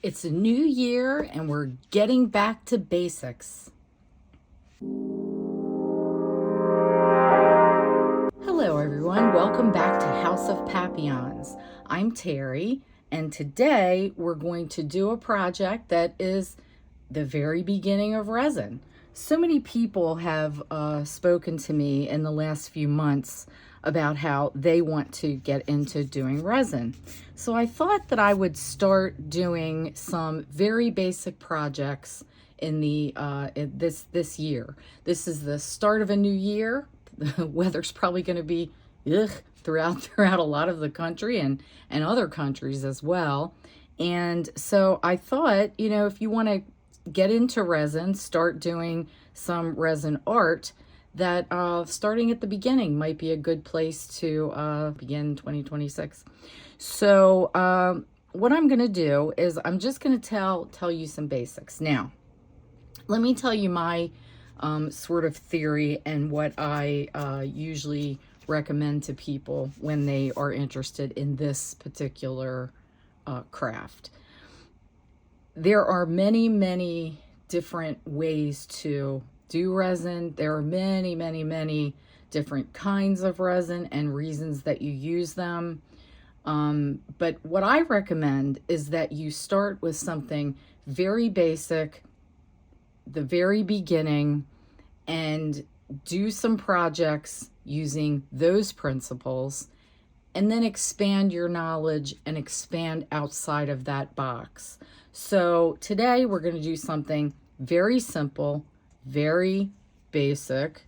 It's a new year and we're getting back to basics. Hello everyone, welcome back to House of Papillons. I'm Terry and today we're going to do a project that is the very beginning of resin. So many people have spoken to me in the last few months about how they want to get into doing resin. So I thought that I would start doing some very basic projects in this year. This is the start of a new year. The weather's probably going to be throughout a lot of the country and other countries as well. And so I thought, if you want to get into resin, start doing some resin art, that starting at the beginning might be a good place to begin 2026. So what I'm going to do is I'm just going to tell you some basics. Now, let me tell you my sort of theory and what I usually recommend to people when they are interested in this particular craft. There are many different ways to do resin. There are many different kinds of resin and reasons that you use them. But what I recommend is that you start with something very basic, the very beginning, and do some projects using those principles, and then expand your knowledge and expand outside of that box. So today we're going to do something very simple, very basic,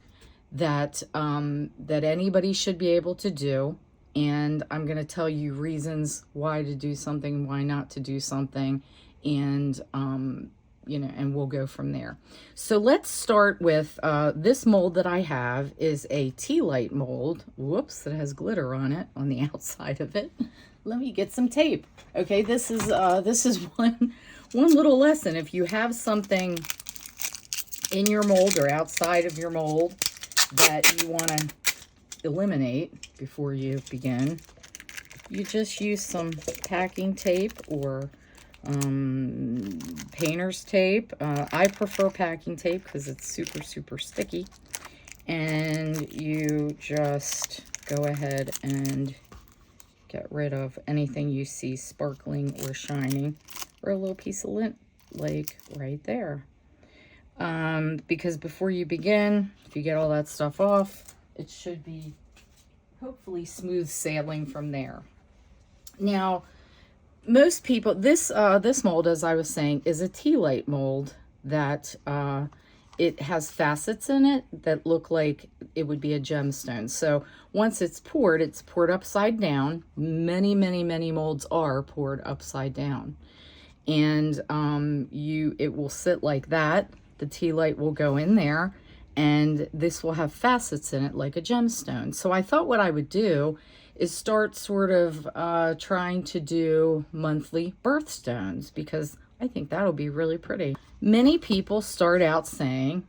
that anybody should be able to do. And I'm going to tell you reasons why to do something, why not to do something, and and we'll go from there. So let's start with this mold that I have is a tea light mold. Whoops, it has glitter on it on the outside of it. Let me get some tape. Okay, this is one little lesson. If you have something in your mold or outside of your mold that you want to eliminate before you begin, you just use some packing tape or painter's tape. I prefer packing tape because it's super sticky, and you just go ahead and get rid of anything you see sparkling or shining, or a little piece of lint like right there. Because before you begin, if you get all that stuff off, it should be hopefully smooth sailing from there. Now, most people, this mold, as I was saying, is a tea light mold that it has facets in it that look like it would be a gemstone. So once it's poured upside down. Many molds are poured upside down. And it will sit like that. The tea light will go in there, and this will have facets in it like a gemstone. So I thought what I would do is start sort of trying to do monthly birthstones, because I think that'll be really pretty. Many people start out saying,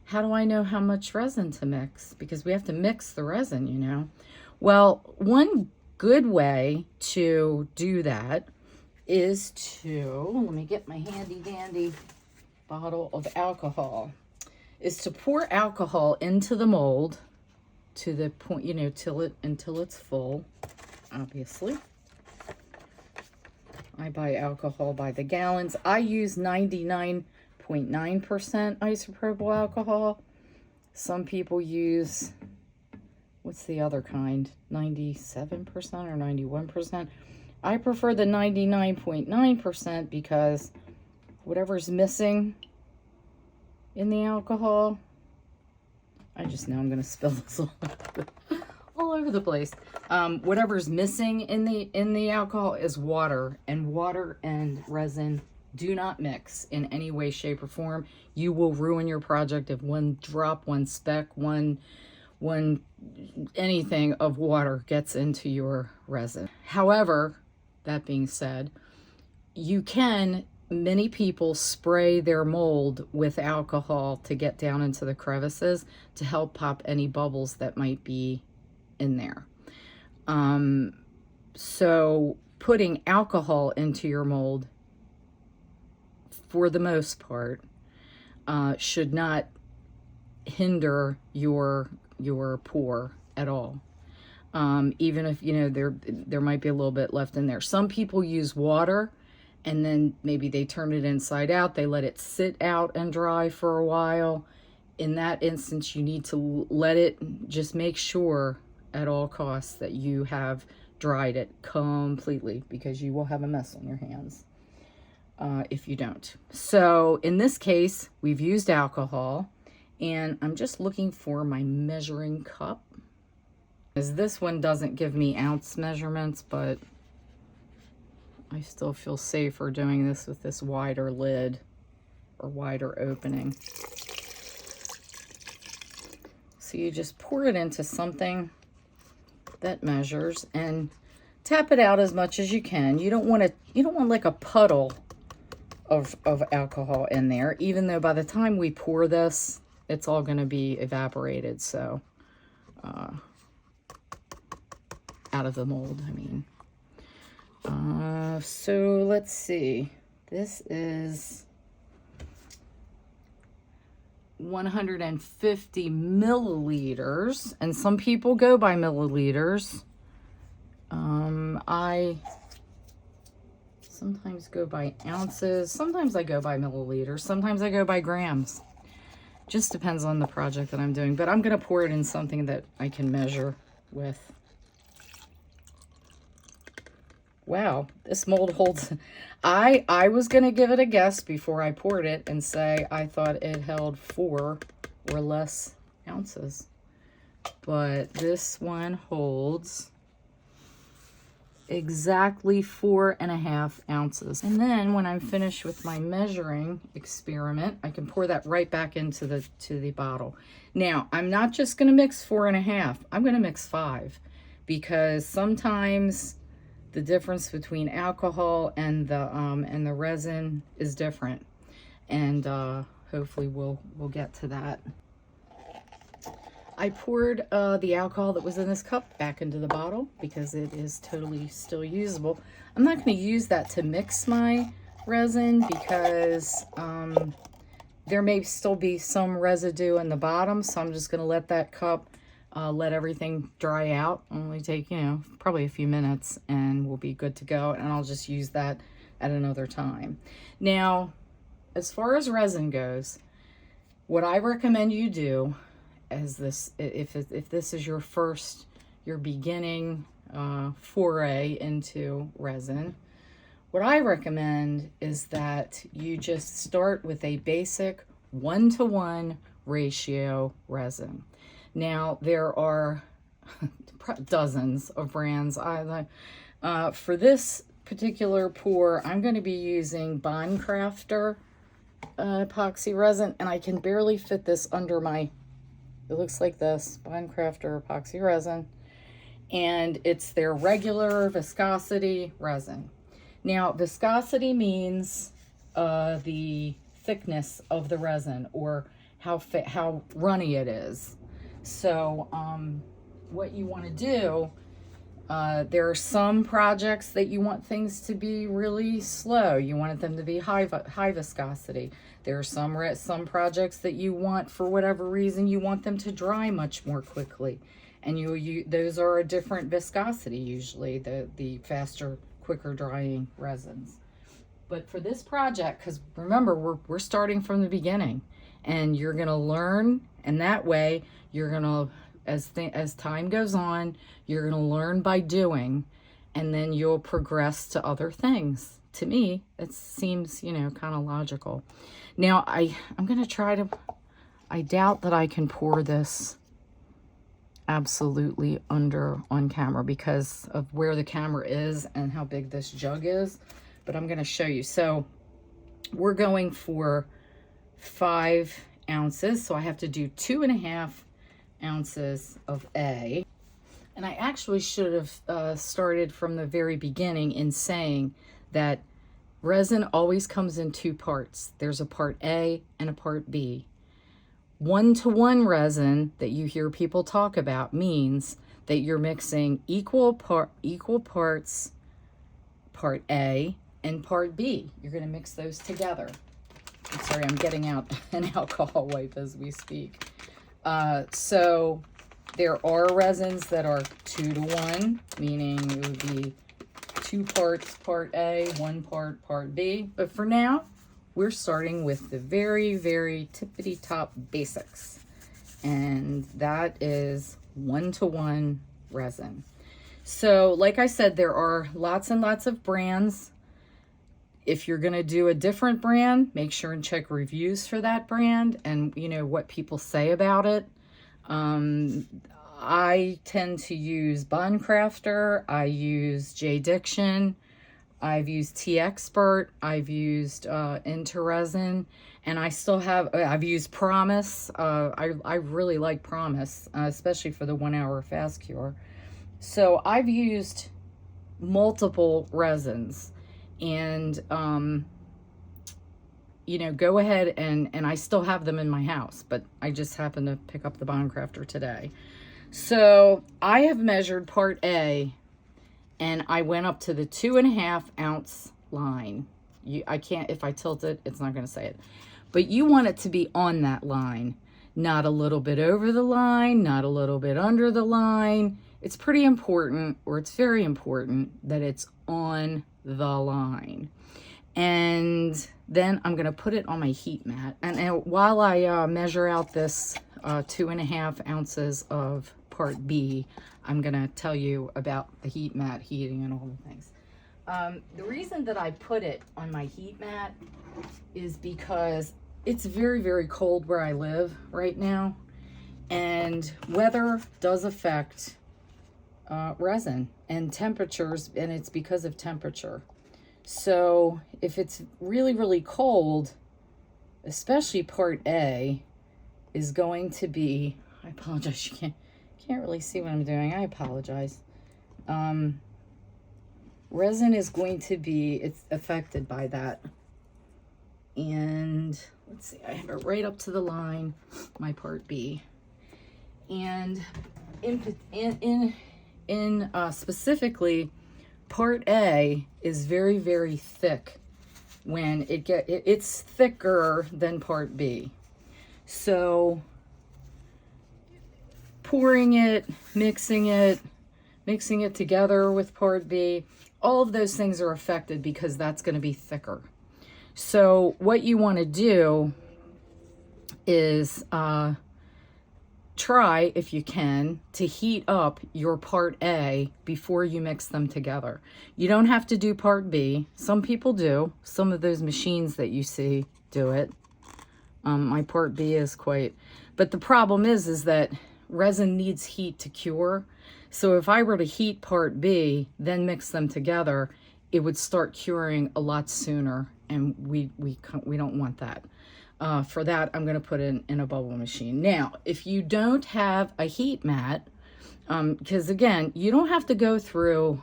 how do I know how much resin to mix? Because we have to mix the resin, Well, one good way to do that is to, let me get my handy dandy bottle of alcohol, is to pour alcohol into the mold to the point, until it's full. Obviously, I buy alcohol by the gallons. I use 99.9% isopropyl alcohol. Some people use, what's the other kind? 97% or 91%. I prefer the 99.9% because whatever's missing in the alcohol, I just know I'm going to spill this all over the place. Whatever's missing in the alcohol is water, and water and resin do not mix in any way, shape, or form. You will ruin your project if one drop, one speck, one anything of water gets into your resin. However, that being said, many people spray their mold with alcohol to get down into the crevices to help pop any bubbles that might be in there. So putting alcohol into your mold for the most part, should not hinder your pour at all. Even if, you know, there might be a little bit left in there. Some people use water and then maybe they turn it inside out. They let it sit out and dry for a while. In that instance, you need to let it, just make sure at all costs that you have dried it completely, because you will have a mess on your hands if you don't. So in this case, we've used alcohol, and I'm just looking for my measuring cup, as this one doesn't give me ounce measurements, but I still feel safer doing this with this wider lid or wider opening. So you just pour it into something that measures and tap it out as much as you can. You don't want like a puddle of alcohol in there, even though by the time we pour this, it's all going to be evaporated. So out of the mold, I mean. So let's see. This is 150 milliliters, and some people go by milliliters. I sometimes go by ounces, sometimes I go by milliliters, sometimes I go by grams. Just depends on the project that I'm doing, but I'm going to pour it in something that I can measure with. Wow, this mold holds. I was going to give it a guess before I poured it and say I thought it held 4 or less ounces. But this one holds exactly 4.5 ounces. And then when I'm finished with my measuring experiment, I can pour that right back into the bottle. Now, I'm not just going to mix 4.5. I'm going to mix 5, because sometimes the difference between alcohol and the resin is different, and hopefully we'll get to that. I poured the alcohol that was in this cup back into the bottle because it is totally still usable. I'm not going to use that to mix my resin because there may still be some residue in the bottom, so I'm just going to let that cup let everything dry out. Only take, you know, probably a few minutes, and we'll be good to go, and I'll just use that at another time. Now, as far as resin goes, what I recommend you do as this, if this is your beginning foray into resin, what I recommend is that you just start with a basic 1-to-1 ratio resin. Now, there are dozens of brands. For this particular pour, I'm going to be using Bond Crafter epoxy resin, and I can barely fit this under my, it looks like this, Bond Crafter epoxy resin, and it's their regular viscosity resin. Now, viscosity means the thickness of the resin, or how runny it is. So what you want to do, there are some projects that you want things to be really slow. You want them to be high viscosity. There are some projects that you want, for whatever reason, you want them to dry much more quickly. And those are a different viscosity usually, the faster, quicker drying resins. But for this project, because remember, we're starting from the beginning, and you're going to learn, and that way you're going to, as time goes on, you're going to learn by doing, and then you'll progress to other things. To me, it seems, you know, kind of logical. Now, I'm going to try to, I doubt that I can pour this absolutely under on camera because of where the camera is and how big this jug is, but I'm going to show you. So we're going for 5 ounces, so I have to do 2.5 ounces of A. And I actually should have started from the very beginning in saying that resin always comes in 2 parts. There's a part A and a part B. 1-to-1 resin that you hear people talk about means that you're mixing equal parts, part A and part B. You're going to mix those together. Sorry, I'm getting out an alcohol wipe as we speak. So there are resins that are 2 to 1, meaning it would be 2 parts part A, 1 part B. But for now, we're starting with the very, very tippity top basics. And that is 1 to 1 resin. So like I said, there are lots and lots of brands. If you're going to do a different brand, make sure and check reviews for that brand and, you know, what people say about it. I tend to use Bondcrafter. I use J Diction. I've used T Expert. I've used Into Resin. And I still have, I've used Promise. I really like Promise, especially for the 1 hour fast cure. So I've used multiple resins. And, you know, go ahead and I still have them in my house, but I just happened to pick up the Bondcrafter today. So I have measured part A and I went up to the 2.5 ounce line. I can't, if I tilt it, it's not going to say it, but you want it to be on that line, not a little bit over the line, not a little bit under the line. It's pretty important, or it's very important that it's on the line. And then I'm going to put it on my heat mat. And while I measure out this 2.5 ounces of part B, I'm going to tell you about the heat mat heating and all the things. The reason that I put it on my heat mat is because it's very, very cold where I live right now. And weather does affect resin and temperatures, and it's because of temperature. So if it's really, really cold, especially part A is going to be, I apologize, you can't really see what I'm doing. I apologize. Resin is going to be, it's affected by that. And let's see, I have it right up to the line, my part B. And in specifically, part A is very, very thick. When it's thicker than part B. So pouring it, mixing it together with part B, all of those things are affected because that's going to be thicker. So what you want to do is try, if you can, to heat up your part A before you mix them together. You don't have to do part B. Some people do. Some of those machines that you see do it. My part B is quite... But the problem is that resin needs heat to cure. So if I were to heat part B, then mix them together, it would start curing a lot sooner. And we don't want that. For that, I'm going to put it in a bubble machine. Now, if you don't have a heat mat, because again, you don't have to go through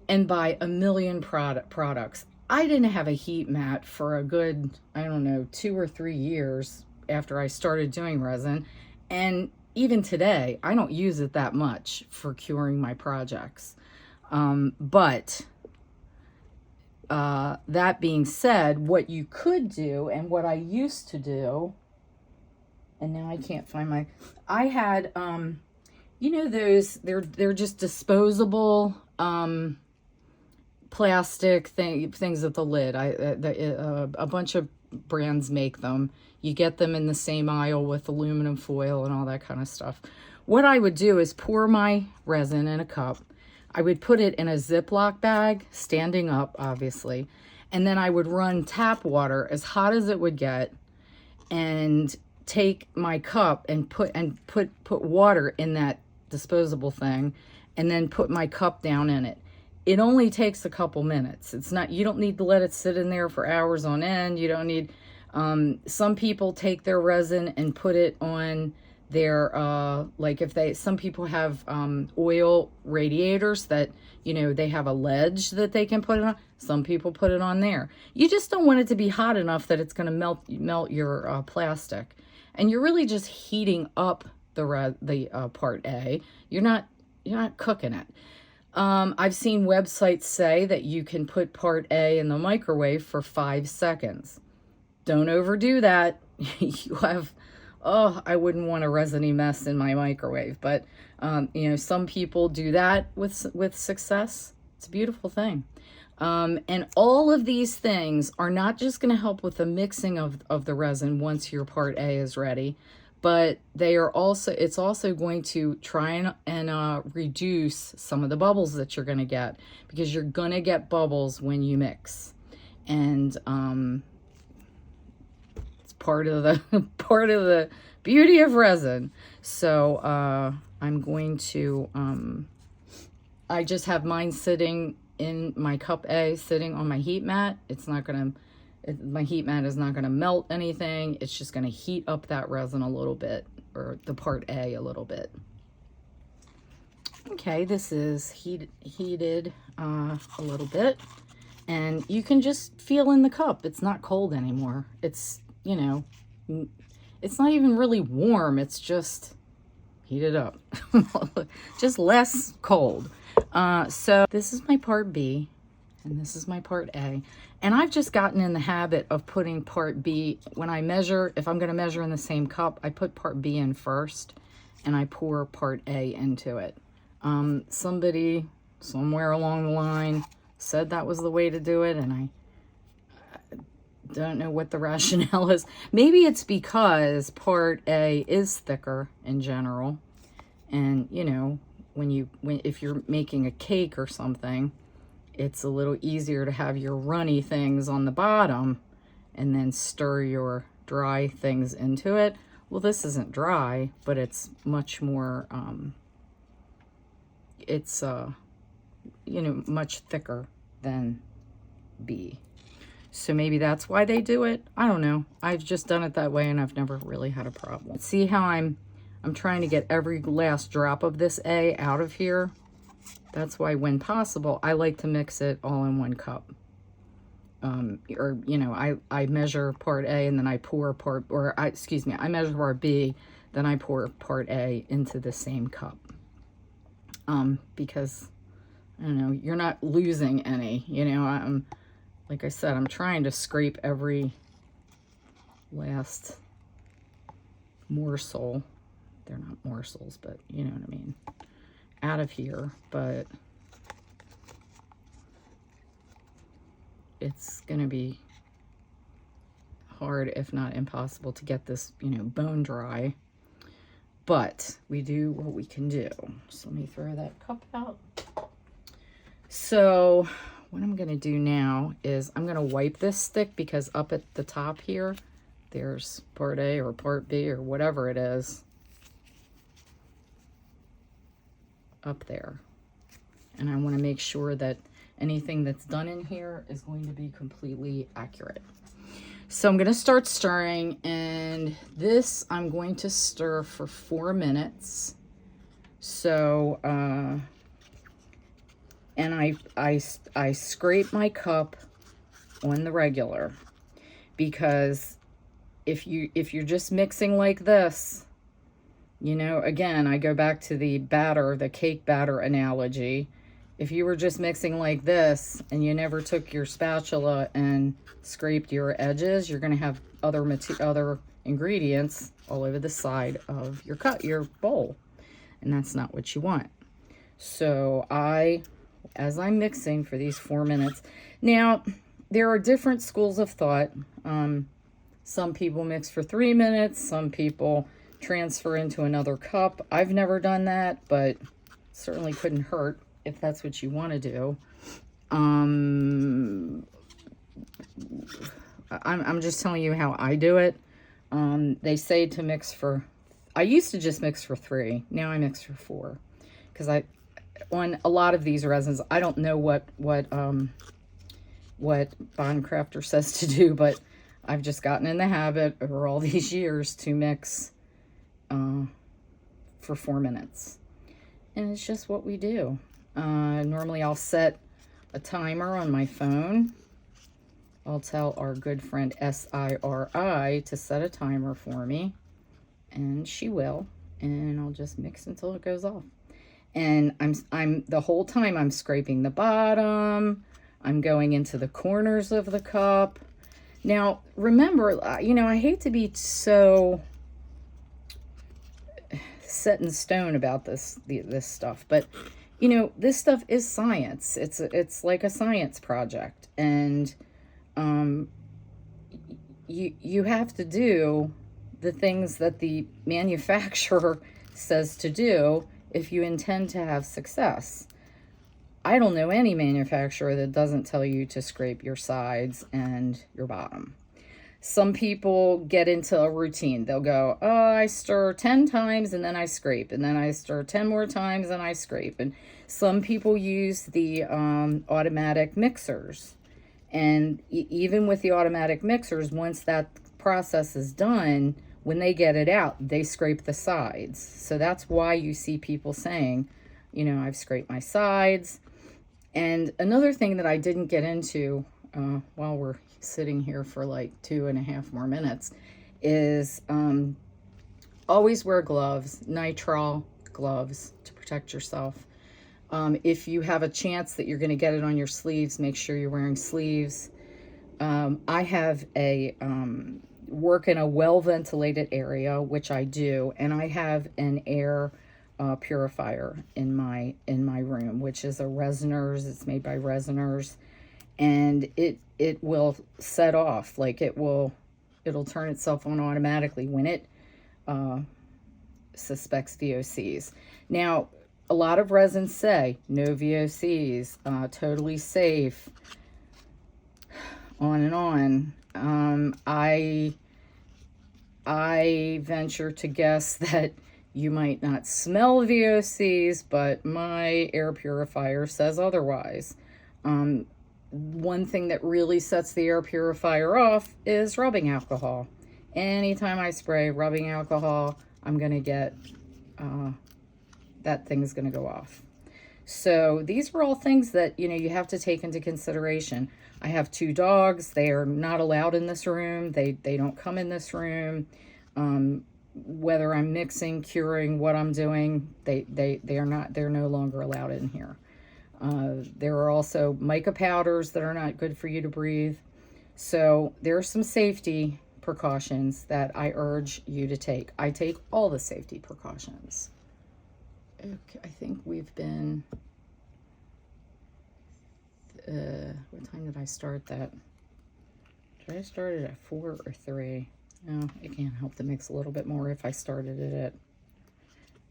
and buy a million products. I didn't have a heat mat for a good, I don't know, 2 or 3 years after I started doing resin. And even today, I don't use it that much for curing my projects. That being said, what you could do, and what I used to do, and now I can't find I had, you know, those, they're just disposable, plastic things with the lid. A bunch of brands make them. You get them in the same aisle with aluminum foil and all that kind of stuff. What I would do is pour my resin in a cup. I would put it in a Ziploc bag, standing up, obviously, and then I would run tap water as hot as it would get, and take my cup and put water in that disposable thing, and then put my cup down in it. It only takes a couple minutes. It's not, you don't need to let it sit in there for hours on end. You don't need, some people take their resin and put it on their, like if some people have oil radiators that, you know, they have a ledge that they can put it on. Some people put it on there. You just don't want it to be hot enough that it's going to melt your plastic. And you're really just heating up the part A. You're not cooking it. I've seen websites say that you can put part A in the microwave for 5 seconds. don't overdo that. You have, oh, I wouldn't want a resiny mess in my microwave, but you know, some people do that with success. It's a beautiful thing. And all of these things are not just going to help with the mixing of the resin once your part A is ready, but they are also, it's also going to try and reduce some of the bubbles that you're going to get, because you're going to get bubbles when you mix. And it's part of the beauty of resin. So I'm going to I just have mine sitting in my cup A, sitting on my heat mat. It's not gonna, my heat mat is not gonna melt anything. It's just gonna heat up that resin a little bit, or the part A a little bit. Okay, this is heated a little bit, and you can just feel in the cup. It's not cold anymore. It's, you know, it's not even really warm. It's just heated up, just less cold. So this is my part B, and this is my part A. And I've just gotten in the habit of putting part B, when I measure, if I'm going to measure in the same cup, I put part B in first, and I pour part A into it. Somebody somewhere along the line said that was the way to do it, and I don't know what the rationale is. Maybe it's because part A is thicker in general, and you know, if you're making a cake or something, it's a little easier to have your runny things on the bottom and then stir your dry things into it. Well, this isn't dry, but it's much more it's you know, much thicker than B. So maybe that's why they do it. I don't know. I've just done it that way, and I've never really had a problem. See how I'm trying to get every last drop of this A out of here. That's why, when possible, I like to mix it all in one cup. Or, you know, I measure part A, and then I pour I measure part B, then I pour part A into the same cup. Because, I don't know, you're not losing any, you know. Like I said, I'm trying to scrape every last morsel. They're not morsels, but you know what I mean, out of here. But it's gonna be hard, if not impossible, to get this, you know, bone dry. But we do what we can do. So let me throw that cup out. So what I'm gonna do now is I'm gonna wipe this stick, because up at the top here, there's part A or part B or whatever it is up there. And I wanna make sure that anything that's done in here is going to be completely accurate. So I'm gonna start stirring, and this I'm going to stir for 4 minutes. So, and I scrape my cup on the regular, because if you're just mixing like this, you know, again, I go back to the cake batter analogy. If you were just mixing like this and you never took your spatula and scraped your edges, you're going to have other ingredients all over the side of your bowl, and that's not what you want. So as I'm mixing for these 4 minutes, now there are different schools of thought. Some people mix for 3 minutes, some people transfer into another cup. I've never done that, but certainly couldn't hurt if that's what you want to do. I'm just telling you how I do it. They say to mix I used to just mix for 3. Now I mix for 4, because on a lot of these resins, I don't know what Bond Crafter says to do, but I've just gotten in the habit over all these years to mix for 4 minutes. And it's just what we do. Normally I'll set a timer on my phone. I'll tell our good friend SIRI to set a timer for me, and she will, and I'll just mix until it goes off. And I'm the whole time I'm scraping the bottom, I'm going into the corners of the cup. Now, remember, you know, I hate to be so set in stone about this stuff, but you know, this stuff is science. It's like a science project, and you have to do the things that the manufacturer says to do if you intend to have success. I don't know any manufacturer that doesn't tell you to scrape your sides and your bottom. Some people get into a routine. They'll go, oh, I stir 10 times and then I scrape, and then I stir 10 more times and I scrape. And some people use the automatic mixers. And even with the automatic mixers, once that process is done, when they get it out, they scrape the sides. So that's why you see people saying, you know, I've scraped my sides. And another thing that I didn't get into while we're sitting here for like 2.5 more minutes is always wear gloves, nitrile gloves to protect yourself. If you have a chance that you're going to get it on your sleeves, make sure you're wearing sleeves. I have a work in a well-ventilated area, which I do, and I have an air purifier in my room, which is a Resiners. It's made by Resiners, and it will set off, like it'll turn itself on automatically when it suspects VOCs. Now, a lot of resins say no VOCs, totally safe, on and on. I venture to guess that you might not smell VOCs, but my air purifier says otherwise. One thing that really sets the air purifier off is rubbing alcohol. Anytime I spray rubbing alcohol, I'm going to get, that thing's going to go off. So these were all things that, you know, you have to take into consideration. I have 2 dogs. They are not allowed in this room. They don't come in this room. Whether I'm mixing, curing, what I'm doing, they're no longer allowed in here. There are also mica powders that are not good for you to breathe. So there are some safety precautions that I urge you to take. I take all the safety precautions. Okay, I think we've been, what time did I start that? Did I start it at 4 or 3? No, it can't help to mix a little bit more if I started it at,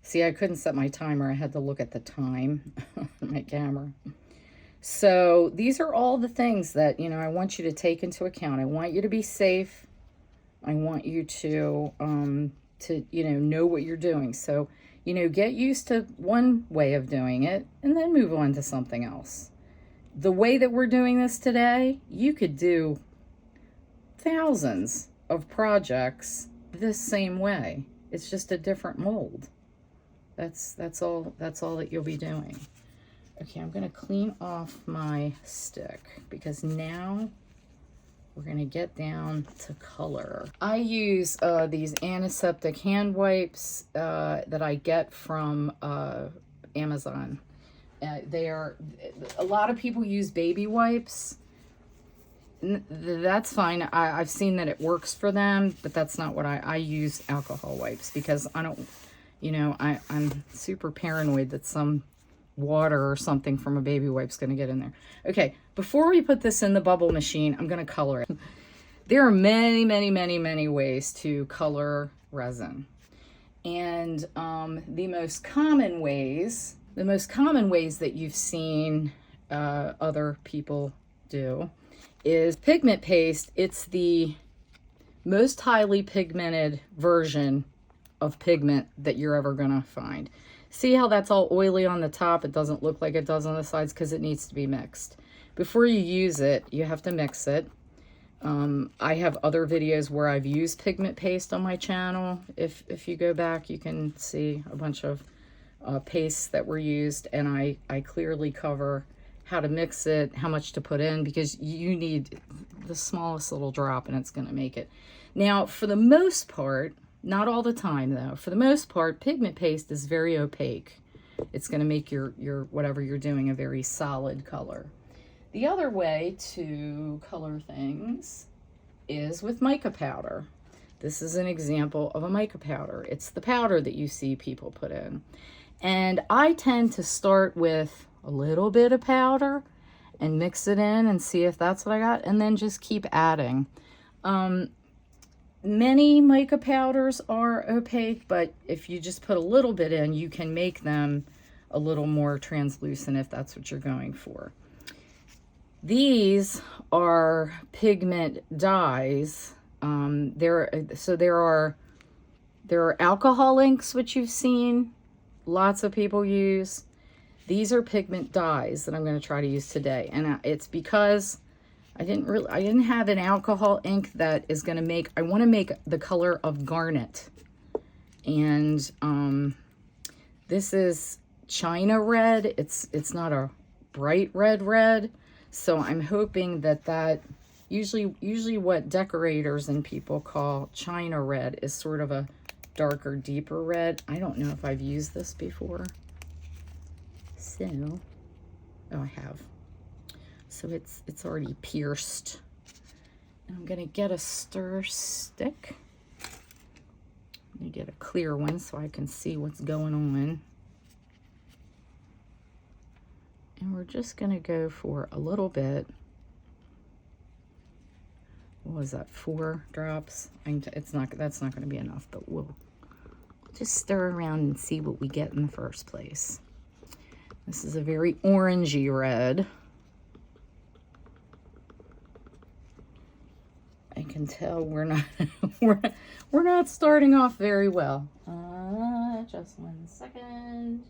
see, I couldn't set my timer. I had to look at the time on my camera. So these are all the things that, you know, I want you to take into account. I want you to be safe. I want you to you know what you're doing. So, you know, get used to one way of doing it and then move on to something else. The way that we're doing this today, you could do thousands of projects this same way. It's just a different mold. That's all that you'll be doing. Okay, I'm going to clean off my stick because now we're going to get down to color. I use these antiseptic hand wipes that I get from Amazon. They are, a lot of people use baby wipes. That's fine. I've seen that it works for them, but that's not what I use alcohol wipes because I don't, you know, I'm super paranoid that some water or something from a baby wipe's going to get in there. Okay, before we put this in the bubble machine, I'm going to color it. There are many, many, many, many ways to color resin. And the most common ways that you've seen other people do is pigment paste. It's the most highly pigmented version of pigment that you're ever gonna find. See how that's all oily on the top? It doesn't look like it does on the sides because it needs to be mixed. Before you use it, you have to mix it. I have other videos where I've used pigment paste on my channel. If you go back, you can see a bunch of pastes that were used, and I clearly cover how to mix it, how much to put in, because you need the smallest little drop and it's going to make it. Now, for the most part, not all the time though, for the most part, pigment paste is very opaque. It's going to make your whatever you're doing a very solid color. The other way to color things is with mica powder. This is an example of a mica powder. It's the powder that you see people put in. And I tend to start with a little bit of powder and mix it in and see if that's what I got, and then just keep adding. Many mica powders are opaque, but if you just put a little bit in, you can make them a little more translucent if that's what you're going for. These are pigment dyes. There are alcohol inks, which you've seen lots of people use. These are pigment dyes that I'm going to try to use today, and it's because I didn't have an alcohol ink that is going to make. I want to make the color of Garnet, and this is China red. It's not a bright red, so I'm hoping that usually what decorators and people call China red is sort of a darker, deeper red. I don't know if I've used this before. So, oh, I have. So it's already pierced. And I'm gonna get a stir stick. Let me get a clear one so I can see what's going on. And we're just gonna go for a little bit. What was that, 4 drops? That's not gonna be enough, but we'll just stir around and see what we get in the first place. This is a very orangey red. I can tell we're not we're not starting off very well. Just 1 second.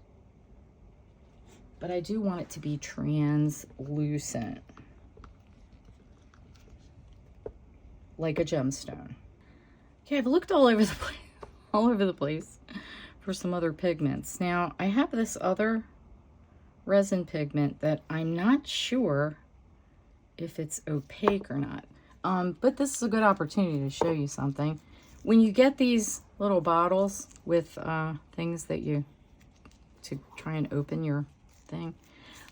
But I do want it to be translucent, like a gemstone. Okay, I've looked all over the place for some other pigments. Now I have this other resin pigment that I'm not sure if it's opaque or not. But this is a good opportunity to show you something. When you get these little bottles with things that to try and open your thing,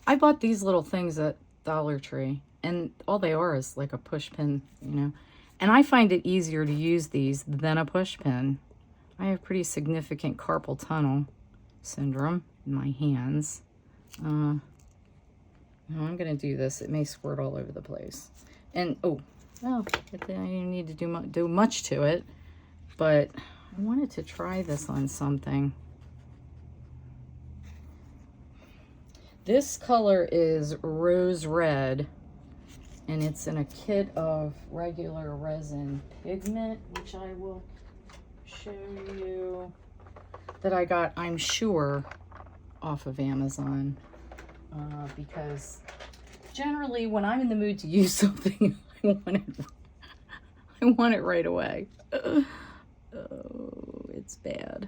I bought these little things at Dollar Tree, and all they are is like a push pin, you know. And I find it easier to use these than a push pin. I have pretty significant carpal tunnel syndrome in my hands. Now I'm gonna do this. It may squirt all over the place. And I didn't need to do much to it, but I wanted to try this on something. This color is rose red, and it's in a kit of regular resin pigment, which I will show you, that I got, I'm sure, off of Amazon, because generally when I'm in the mood to use something, I want it right away. Oh, it's bad.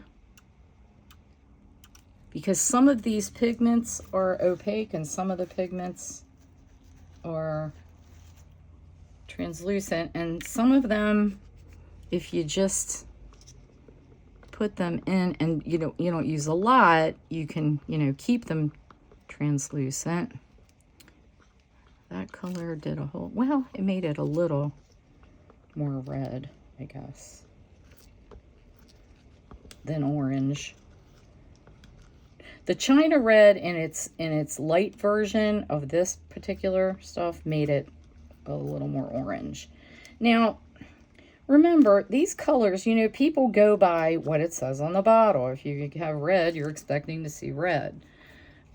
Because some of these pigments are opaque and some of the pigments are translucent, and some of them, if you just put them in and you don't use a lot, you can keep them translucent. That color did it made it a little more red, I guess, than orange. The China red in its light version of this particular stuff made it a little more orange. Now, remember, these colors, people go by what it says on the bottle. If you have red, you're expecting to see red.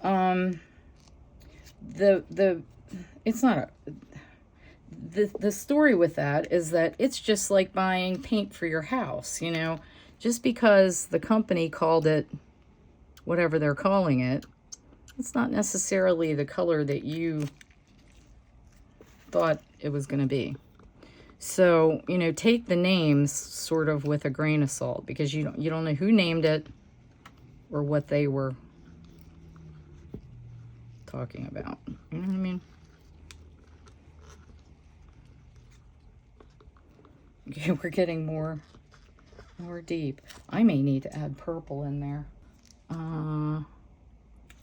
The story with that is that it's just like buying paint for your house, just because the company called it whatever they're calling it, it's not necessarily the color that you thought it was going to be. So, take the names sort of with a grain of salt, because you don't know who named it or what they were talking about. You know what I mean? Okay, we're getting more deep. I may need to add purple in there.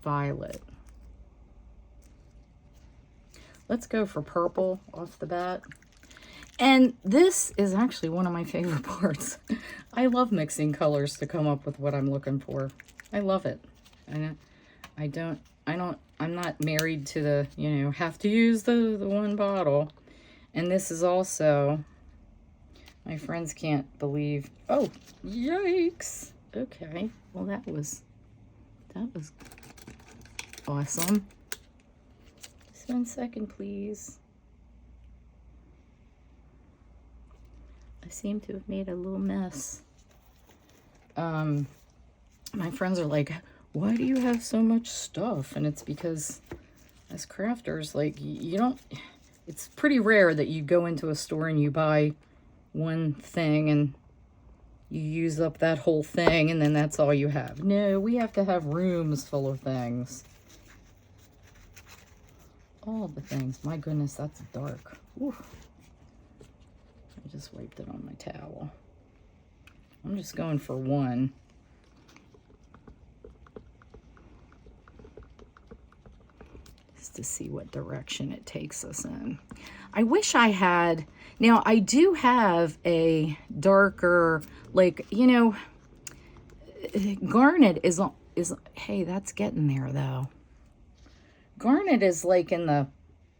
Violet. Let's go for purple off the bat. And this is actually one of my favorite parts. I love mixing colors to come up with what I'm looking for. I love it. I'm not married to the, you know, have to use the one bottle. And this is also, my friends can't believe, oh, yikes. Okay, well that was awesome. Just 1 second, please. I seem to have made a little mess. My friends are like, why do you have so much stuff? And it's because as crafters, like, you don't, it's pretty rare that you go into a store and you buy one thing and you use up that whole thing and then that's all you have. No, we have to have rooms full of things. All the things. My goodness, that's dark. Oof. I just wiped it on my towel. I'm just going for one. Just to see what direction it takes us in. I wish I had, now I do have a darker, like, you know, Garnet is, hey, that's getting there though. Garnet is like in the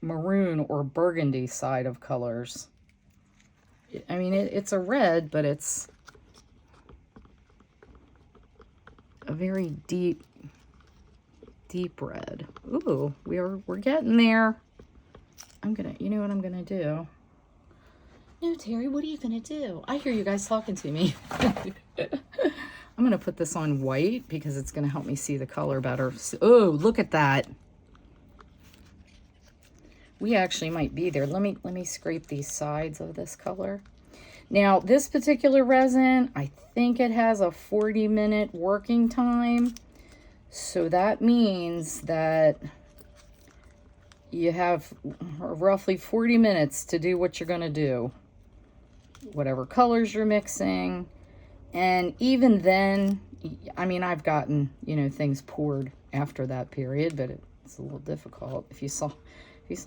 maroon or burgundy side of colors. I mean, it's a red, but it's a very deep red. Ooh, we're getting there. You know what I'm gonna do? No, Terry, what are you gonna do? I hear you guys talking to me. I'm gonna put this on white because it's gonna help me see the color better. Oh, look at that. We actually might be there. Let me scrape these sides of this color. Now, this particular resin, I think it has a 40-minute working time. So that means that you have roughly 40 minutes to do what you're going to do. Whatever colors you're mixing. And even then, I mean, I've gotten, you know, things poured after that period, but it's a little difficult. If you saw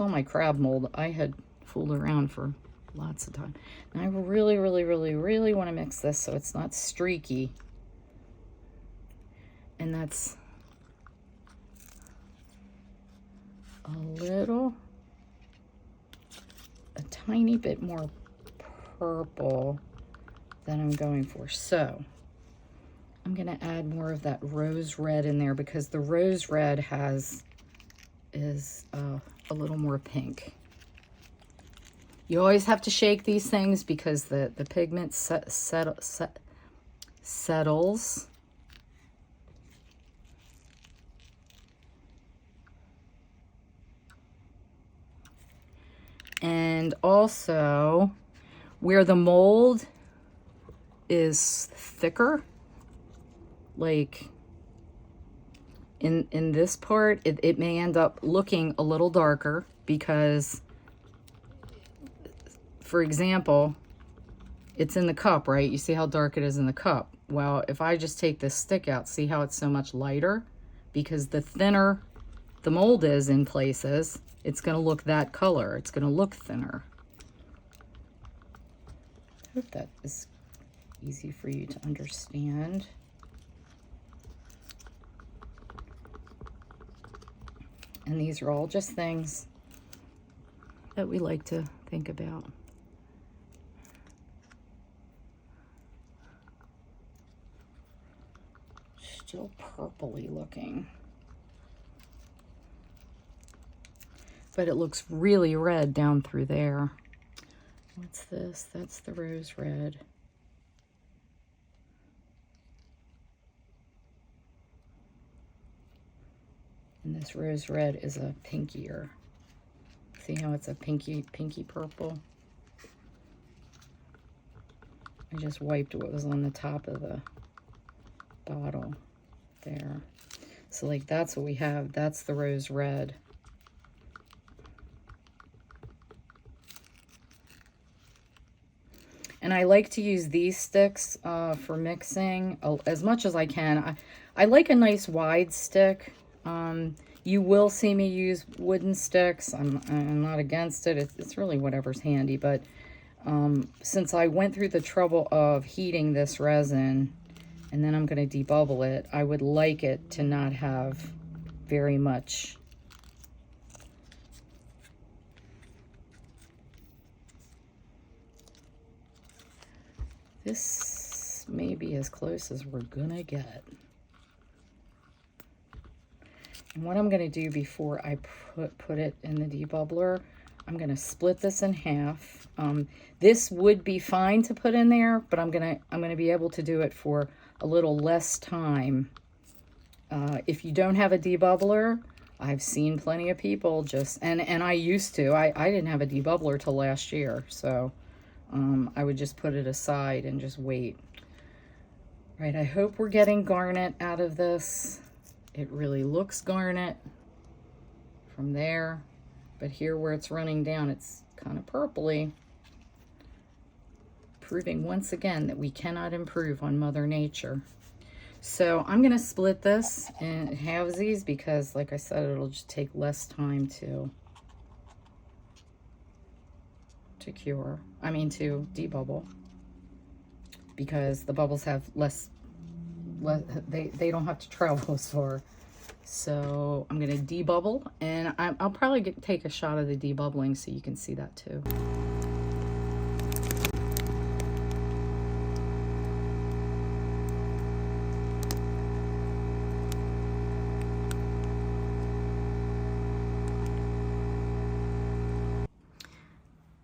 my crab mold, I had fooled around for lots of time. And I really want to mix this so it's not streaky. And that's a tiny bit more purple than I'm going for. So I'm going to add more of that rose red in there because the rose red is a little more pink. You always have to shake these things because the pigment settles. And also, where the mold is thicker, like in this part, it may end up looking a little darker because, for example, it's in the cup, right? You see how dark it is in the cup. Well, if I just take this stick out, see how it's so much lighter? Because the thinner the mold is in places, it's going to look that color. It's going to look thinner. I hope that is easy for you to understand. And these are all just things that we like to think about. Still purpley looking. But it looks really red down through there. What's this? That's the rose red. And this rose red is a pinkier. See how it's a pinky purple? I just wiped what was on the top of the bottle there. So like that's what we have. That's the rose red. And I like to use these sticks for mixing as much as I can. I like a nice wide stick. You will see me use wooden sticks. I'm not against it. It's really whatever's handy. But Since I went through the trouble of heating this resin and then I'm going to debubble it, I would like it to not have very much this may be as close as we're gonna get. And what I'm gonna do before I put it in the debubbler, I'm gonna split this in half. This would be fine to put in there, but I'm gonna be able to do it for a little less time. If you don't have a debubbler, I've seen plenty of people just, and I used to, I didn't have a debubbler till last year, so I would just put it aside and just wait. Right, I hope we're getting garnet out of this. It really looks garnet from there, but here where it's running down, it's kind of purpley. Proving once again that we cannot improve on Mother Nature. So I'm gonna split this in halvesies because, like I said, it'll just take less time to cure. I mean to debubble, because the bubbles have less they don't have to travel as far. So I'm gonna debubble, and I'll probably take a shot of the debubbling so you can see that too.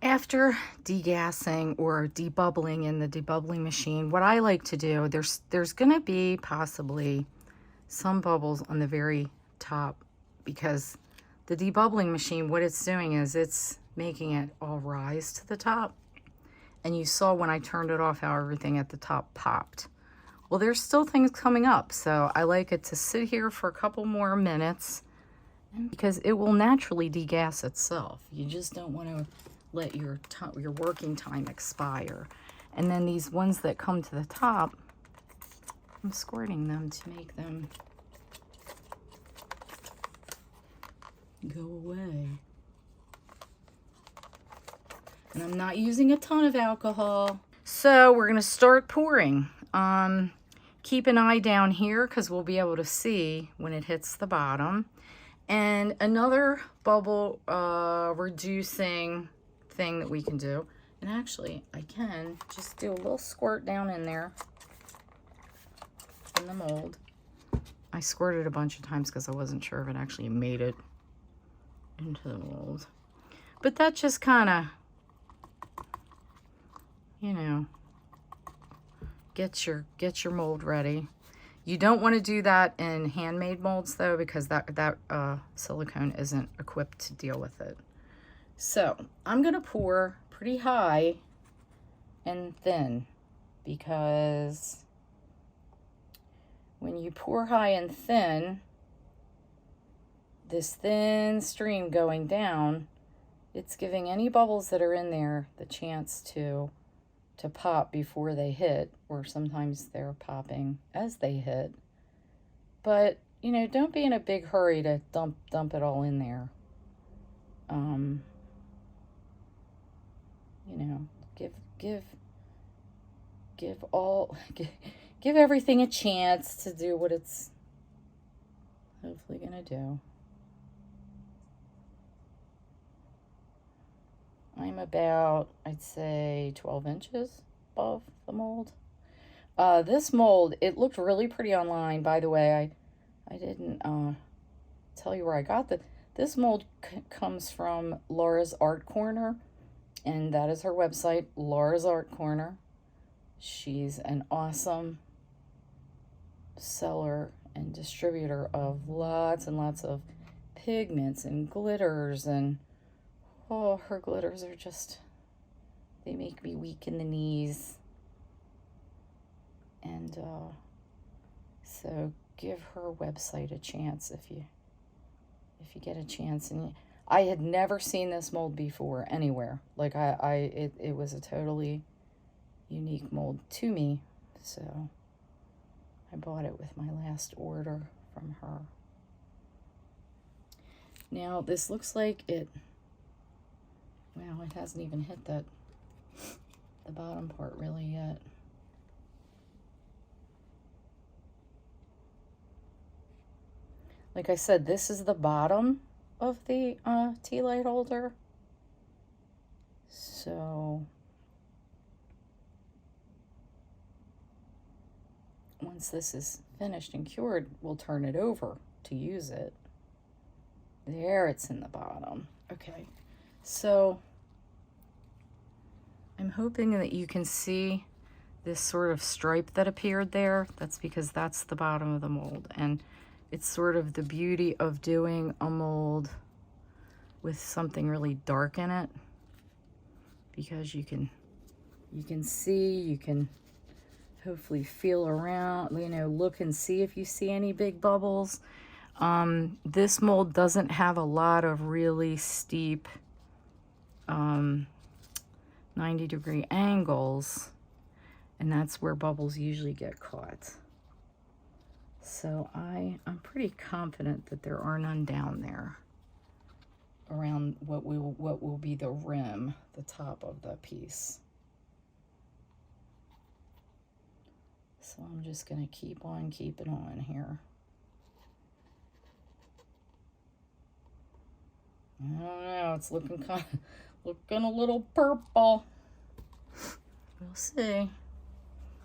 After degassing or debubbling in the debubbling machine, what I like to do, there's gonna be possibly some bubbles on the very top, because the debubbling machine, what it's doing is it's making it all rise to the top. And you saw when I turned it off how everything at the top popped. Well, there's still things coming up, so I like it to sit here for a couple more minutes, because it will naturally degas itself. You just don't want to let your working time expire. And then these ones that come to the top, I'm squirting them to make them go away. And I'm not using a ton of alcohol. So we're gonna start pouring. Keep an eye down here because we'll be able to see when it hits the bottom. And another bubble reducing thing that we can do, and actually I can just do a little squirt down in there in the mold. I squirted a bunch of times because I wasn't sure if it actually made it into the mold, but that just kind of, you know, get your mold ready. You don't want to do that in handmade molds though, because that silicone isn't equipped to deal with it. So I'm gonna pour pretty high and thin, because when you pour high and thin, this thin stream going down, it's giving any bubbles that are in there the chance to pop before they hit, or sometimes they're popping as they hit. But you know, don't be in a big hurry to dump it all in there. You know, give everything a chance to do what it's hopefully gonna do. I'm about, I'd say, 12 inches above the mold. This mold, it looked really pretty online, by the way. I didn't tell you where I got this mold comes from Laura's Art Corner. And that is her website, Laura's Art Corner. She's an awesome seller and distributor of lots and lots of pigments and glitters. And oh, her glitters are just, they make me weak in the knees. And so give her website a chance if you get a chance. And I had never seen this mold before anywhere. Like it was a totally unique mold to me. So I bought it with my last order from her. Now this looks like it, well, it hasn't even hit that the bottom part really yet. Like I said, this is the bottom of the tea light holder. So once this is finished and cured, we'll turn it over to use it. There, it's in the bottom. Okay, so I'm hoping that you can see this sort of stripe that appeared there. That's because that's the bottom of the mold, and it's sort of the beauty of doing a mold with something really dark in it, because you can see, you can hopefully feel around, you know, look and see if you see any big bubbles. This mold doesn't have a lot of really steep 90-degree angles, and that's where bubbles usually get caught. So I'm pretty confident that there are none down there around what will be the rim, the top of the piece. So I'm just going to keep on keeping on here. I don't know, it's looking a little purple. We'll see.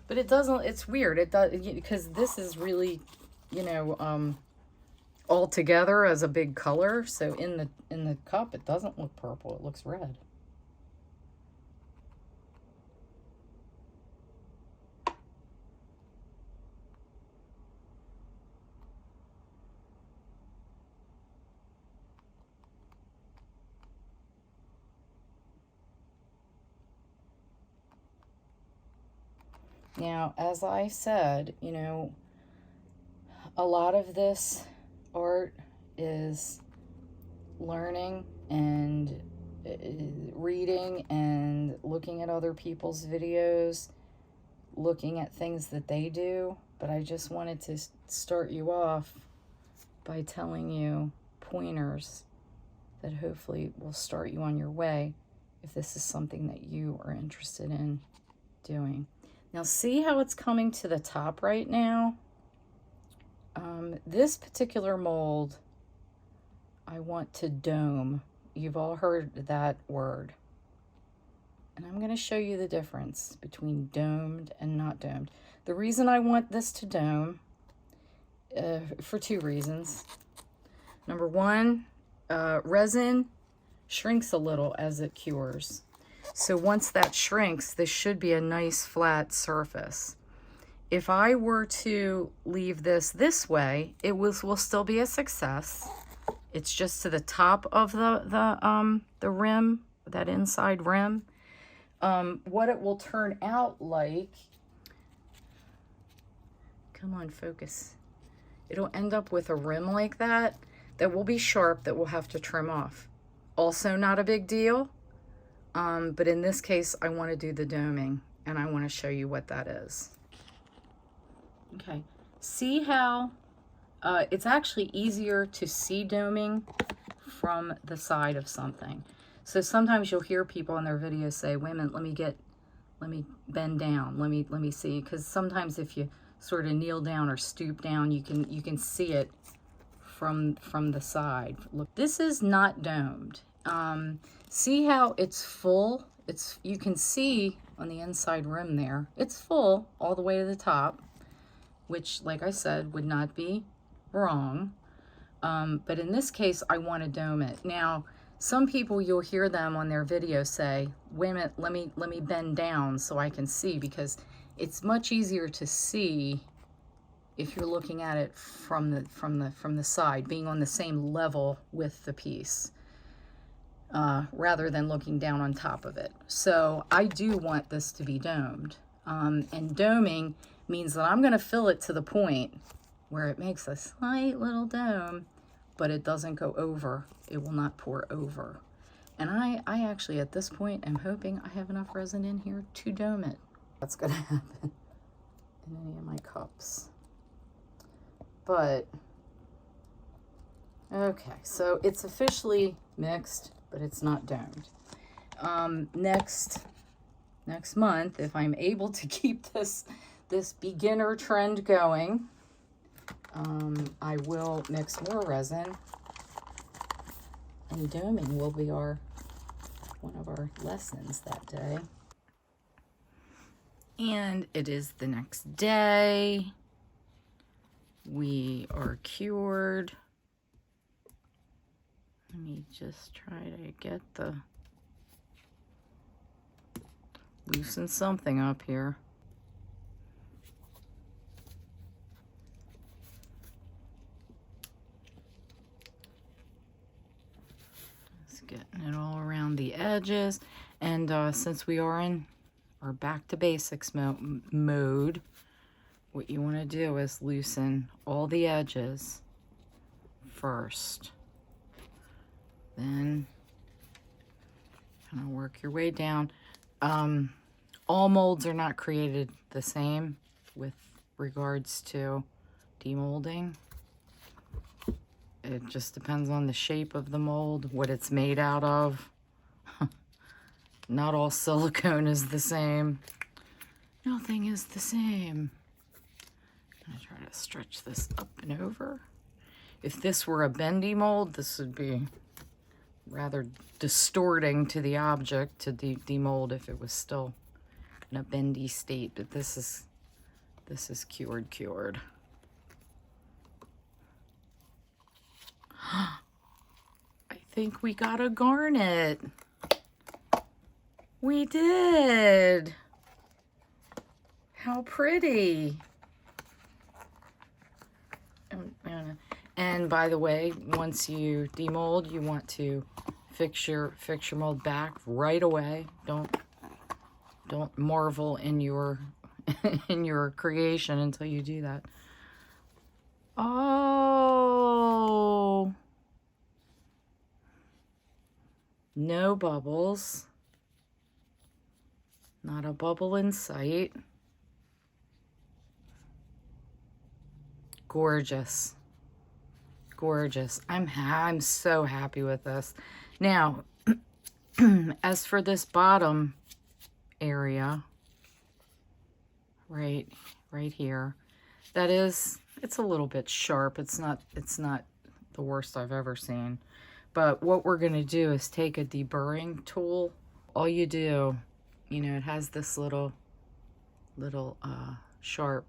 But it doesn't, it's weird. It does, because this is really, you know, all together as a big color. So in the cup, it doesn't look purple, it looks red. Now, as I said, you know, a lot of this art is learning and reading and looking at other people's videos, looking at things that they do. But I just wanted to start you off by telling you pointers that hopefully will start you on your way if this is something that you are interested in doing. Now see how it's coming to the top right now? This particular mold, I want to dome. You've all heard that word. And I'm going to show you the difference between domed and not domed. The reason I want this to dome, for two reasons. Number one, resin shrinks a little as it cures. So once that shrinks, this should be a nice flat surface. If I were to leave this way, it will still be a success. It's just to the top of the rim, that inside rim. What it will turn out like, come on, focus. It'll end up with a rim like that will be sharp, that we'll have to trim off. Also not a big deal. But in this case, I want to do the doming, and I want to show you what that is. Okay, see how it's actually easier to see doming from the side of something. So sometimes you'll hear people in their videos say, wait a minute, let me bend down, let me see, because sometimes if you sort of kneel down or stoop down, you can see it from the side. Look, this is not domed. See how it's full? You can see on the inside rim there, it's full all the way to the top, which, like I said, would not be wrong. But in this case, I want to dome it. Now, some people, you'll hear them on their video say, wait a minute, let me bend down so I can see, because it's much easier to see if you're looking at it from the side, being on the same level with the piece. Rather than looking down on top of it. So I do want this to be domed. And doming means that I'm going to fill it to the point where it makes a slight little dome, but it doesn't go over. It will not pour over. And I actually, at this point, am hoping I have enough resin in here to dome it. That's going to happen in any of my cups. But, okay, so it's officially mixed, but it's not domed. Next, next month, if I'm able to keep this beginner trend going, I will mix more resin, and doming will be one of our lessons that day. And it is the next day. We are cured. Let me just try to get loosen something up here. Just getting it all around the edges. And since we are in our back to basics mode, what you want to do is loosen all the edges first. Then kind of work your way down. All molds are not created the same with regards to demolding. It just depends on the shape of the mold, what it's made out of. Not all silicone is the same. Nothing is the same. I'm gonna try to stretch this up and over. If this were a bendy mold, this would be rather distorting to the object to demold if it was still in a bendy state, but this is cured. I think we got a garnet. We did. How pretty. And by the way, once you demold, you want to fix your mold back right away. Don't marvel in your in your creation until you do that. Oh, no bubbles. Not a bubble in sight. Gorgeous. Gorgeous. I'm so happy with this. Now, as for this bottom area, right here, it's a little bit sharp. It's not the worst I've ever seen. But what we're going to do is take a deburring tool. All you do, it has this little sharp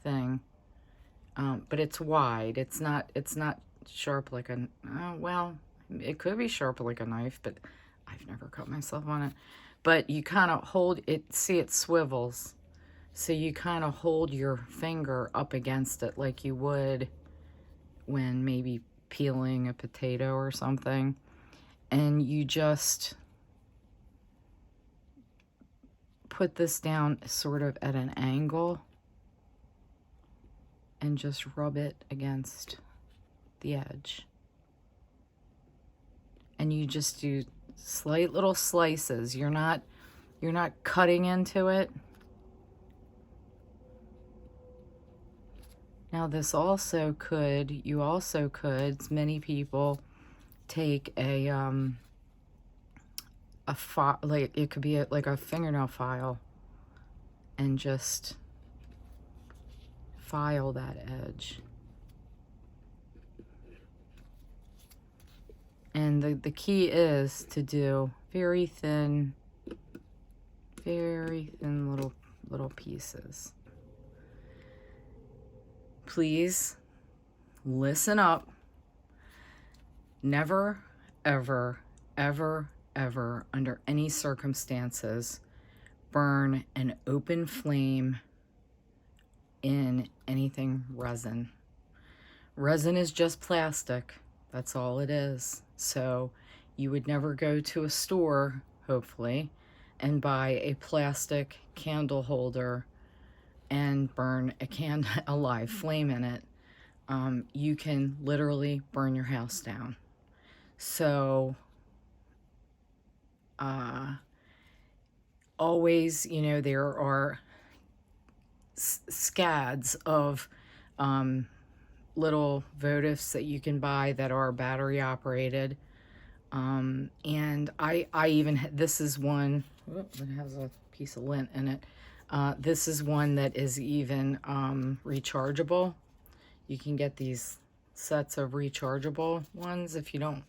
thing. But it's wide. It's not sharp like well, it could be sharp like a knife, but I've never cut myself on it. But you kind of hold it, see it swivels. So you kind of hold your finger up against it like you would when maybe peeling a potato or something. And you just put this down sort of at an angle and just rub it against the edge. And you just do slight little slices. You're not cutting into it. Now this also could, many people take a file, like it could be like a fingernail file, and just file that edge. And the key is to do very thin little pieces. Please listen up. Never, ever, ever, ever, under any circumstances, burn an open flame in anything resin. Resin is just plastic. That's all it is. So you would never go to a store, hopefully, and buy a plastic candle holder and burn a live flame in it. You can literally burn your house down. So always, there are scads of little votives that you can buy that are battery operated. And I even, this is one Whoop, it has a piece of lint in it. This is one that is even rechargeable. You can get these sets of rechargeable ones if you don't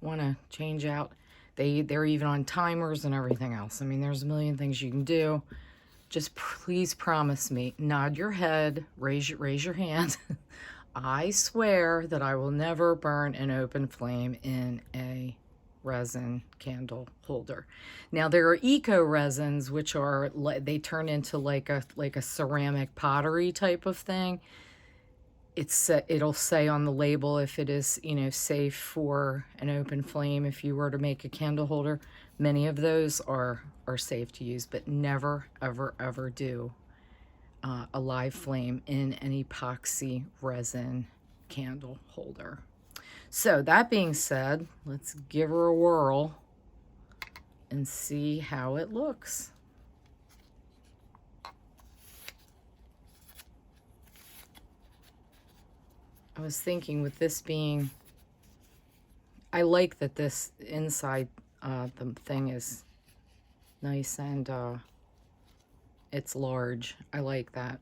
want to change out. They're even on timers and everything else. I mean, there's a million things you can do. Just please promise me, nod your head, raise your hand. I swear that I will never burn an open flame in a resin candle holder. Now there are eco resins, which are they turn into like a ceramic pottery type of thing. It'll say on the label if it is, you know, safe for an open flame if you were to make a candle holder. Many of those are safe to use, but never ever do a live flame in an epoxy resin candle holder. So that being said, let's give her a whirl and see how it looks. I was thinking with this being, I like that this inside the thing is nice and it's large. I like that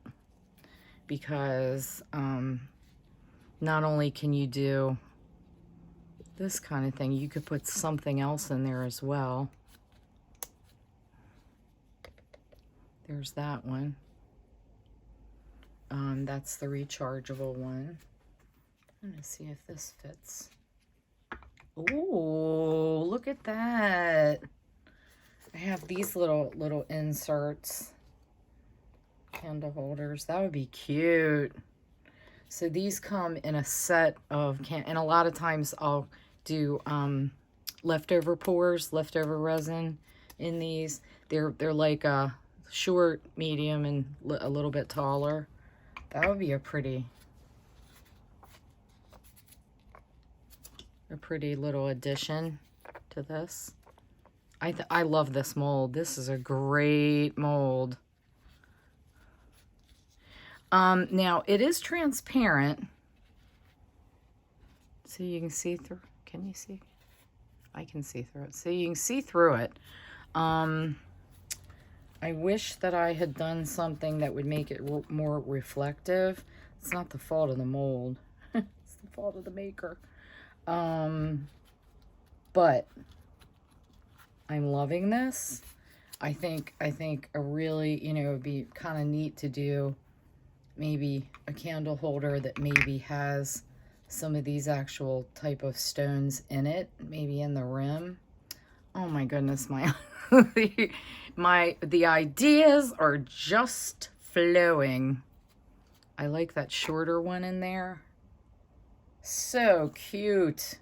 because not only can you do this kind of thing, you could put something else in there as well. There's that one. That's the rechargeable one. I'm gonna see if this fits. Oh, look at that. I have these little inserts, candle holders. That would be cute. So these come in a set of and a lot of times I'll do leftover pours, leftover resin in these. They're like a short, medium, and a little bit taller. That would be a pretty little addition to this. I love this mold. This is a great mold. Now it is transparent, so you can see through. Can you see? I can see through it. So you can see through it. I wish that I had done something that would make it more reflective. It's not the fault of the mold. It's the fault of the maker. But I'm loving this. I think a really, you know, it'd be kind of neat to do maybe a candle holder that maybe has some of these actual type of stones in it, maybe in the rim. Oh my goodness, the ideas are just flowing. I like that shorter one in there. So cute.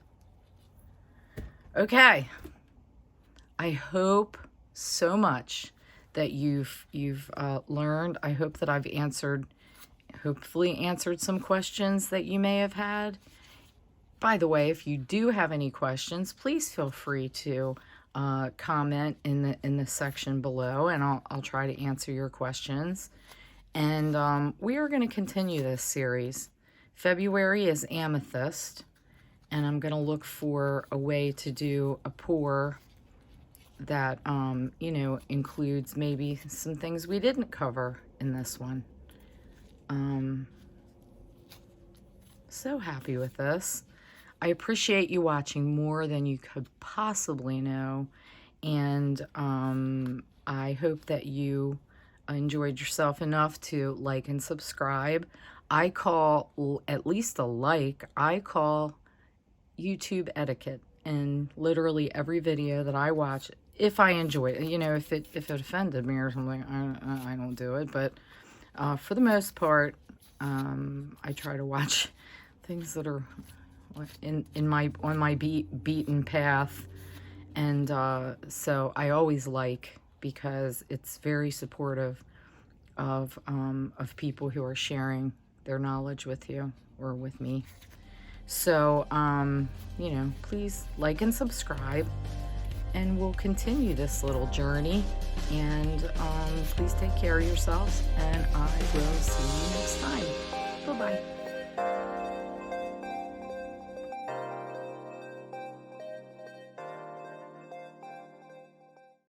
Okay. I hope so much that you've learned. I hope that I've hopefully answered some questions that you may have had. By the way, if you do have any questions, please feel free to comment in the section below, and I'll try to answer your questions. And we are going to continue this series. February is amethyst, and I'm going to look for a way to do a pour that, you know, includes maybe some things we didn't cover in this one. So happy with this. I appreciate you watching more than you could possibly know, and I hope that you enjoyed yourself enough to like and subscribe. I call at least a like, I call YouTube etiquette, and literally every video that I watch, if I enjoy it, you know, if it offended me or something, I don't do it, but for the most part, I try to watch things that are on my beaten path, and so I always like, because it's very supportive of people who are sharing their knowledge with you or with me. So you know, please like and subscribe, and we'll continue this little journey. And please take care of yourselves, and I will see you next time. Bye-bye.